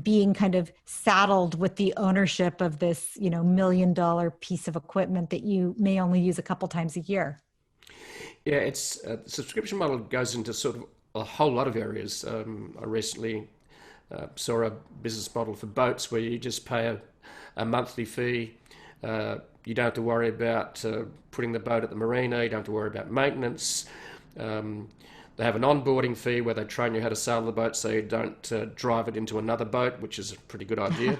being kind of saddled with the ownership of this $1 million piece of equipment that you may only use a couple times a year. Yeah, it's the subscription model goes into sort of a whole lot of areas. I recently saw a business model for boats where you just pay a monthly fee. You don't have to worry about putting the boat at the marina. You don't have to worry about maintenance. They have an onboarding fee where they train you how to sail the boat so you don't drive it into another boat, which is a pretty good idea.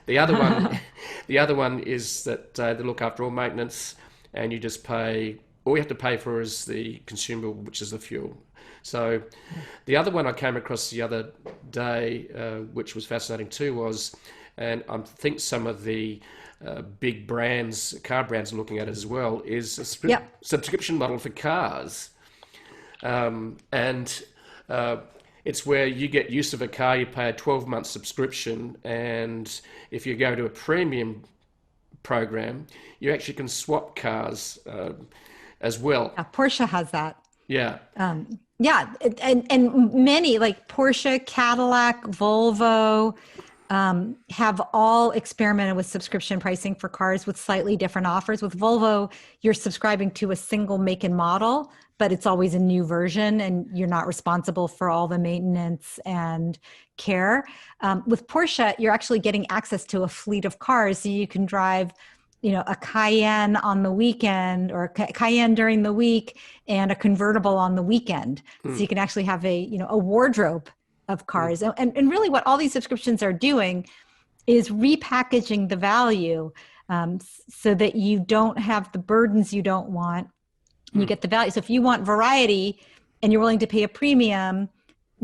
The other one is that they look after all maintenance, and you just pay. All you have to pay for is the consumable, which is the fuel. So the other one I came across the other day, which was fascinating too, was, and I think some of the big brands, car brands, are looking at it as well, is a subscription model for cars. It's where you get use of a car, you pay a 12-month subscription, and if you go to a premium program, you actually can swap cars as well. Yeah, Porsche has that. Yeah. And many like Porsche, Cadillac, Volvo have all experimented with subscription pricing for cars with slightly different offers. With Volvo, you're subscribing to a single make and model, but it's always a new version and you're not responsible for all the maintenance and care. With Porsche, you're actually getting access to a fleet of cars, so you can drive a Cayenne on the weekend, or a Cayenne during the week, and a convertible on the weekend. So you can actually have a wardrobe of cars. And really what all these subscriptions are doing is repackaging the value, so that you don't have the burdens you don't want. You get the value. So if you want variety and you're willing to pay a premium,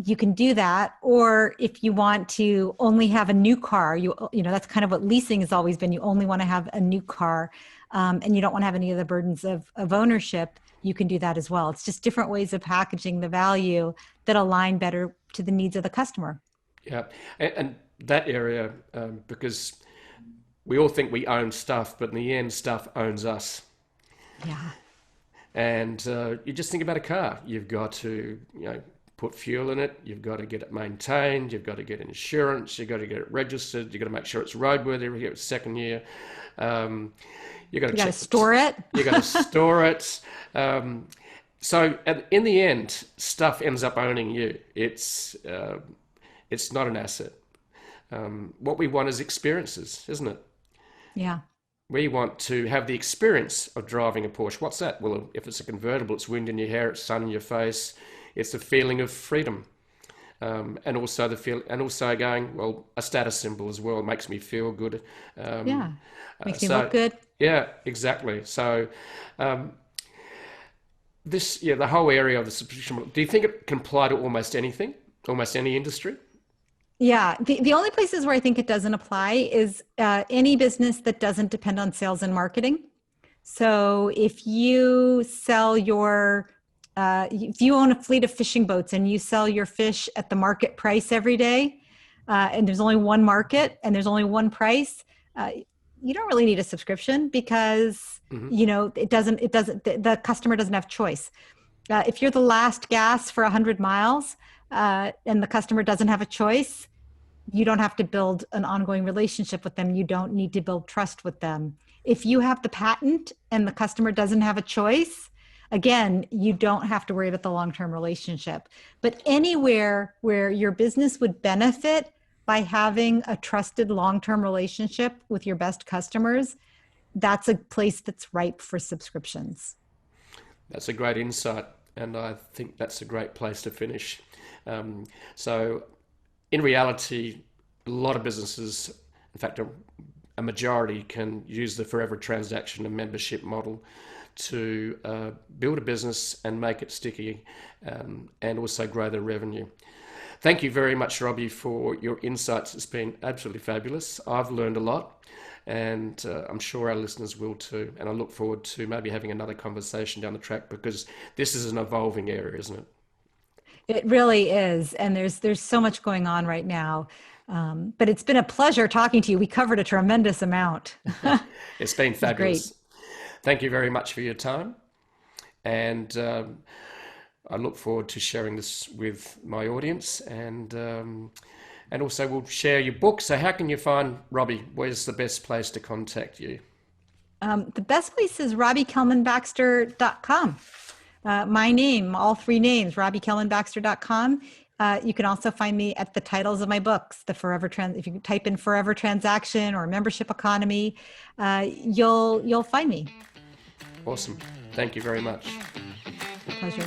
you can do that. Or if you want to only have a new car, that's kind of what leasing has always been. You only want to have a new car, and you don't want to have any of the burdens of ownership. You can do that as well. It's just different ways of packaging the value that align better to the needs of the customer. Yeah. And that area, because we all think we own stuff, but in the end, stuff owns us. Yeah. And you just think about a car. You've got to, put fuel in it. You've got to get it maintained. You've got to get insurance. You've got to get it registered. You've got to make sure it's roadworthy every year, it's second year. You've got to store it. You've got to store it. So in the end, stuff ends up owning you. It's not an asset. What we want is experiences, isn't it? Yeah. We want to have the experience of driving a Porsche. What's that? Well, if it's a convertible, it's wind in your hair, it's sun in your face. It's the feeling of freedom, and also going, well, a status symbol as well. It makes me feel good. Makes me look good. Yeah, exactly. So the whole area of the subscription model. Do you think it can apply to almost anything, almost any industry? Yeah. The only places where I think it doesn't apply is any business that doesn't depend on sales and marketing. So if you if you own a fleet of fishing boats and you sell your fish at the market price every day, and there's only one market and there's only one price, you don't really need a subscription, because the customer doesn't have choice. If you're the last gas for 100 miles, and the customer doesn't have a choice, you don't have to build an ongoing relationship with them. You don't need to build trust with them. If you have the patent and the customer doesn't have a choice, again, you don't have to worry about the long-term relationship. But anywhere where your business would benefit by having a trusted long-term relationship with your best customers, that's a place that's ripe for subscriptions. That's a great insight, and I think that's a great place to finish. So in reality, a lot of businesses, in fact, a majority, can use the forever transaction and membership model to build a business and make it sticky, and also grow their revenue. Thank you very much, Robbie, for your insights. It's been absolutely fabulous. I've learned a lot, and I'm sure our listeners will too. And I look forward to maybe having another conversation down the track, because this is an evolving area, isn't it? It really is. And there's so much going on right now. But it's been a pleasure talking to you. We covered a tremendous amount. It's been fabulous. Great. Thank you very much for your time. And I look forward to sharing this with my audience. And also we'll share your book. So how can you find Robbie? Where's the best place to contact you? The best place is RobbieKellmanBaxter.com. My name, all three names, RobbieKellmanBaxter.com. You can also find me at the titles of my books, if you type in Forever Transaction or Membership Economy, you'll find me. Awesome. Thank you very much. Pleasure.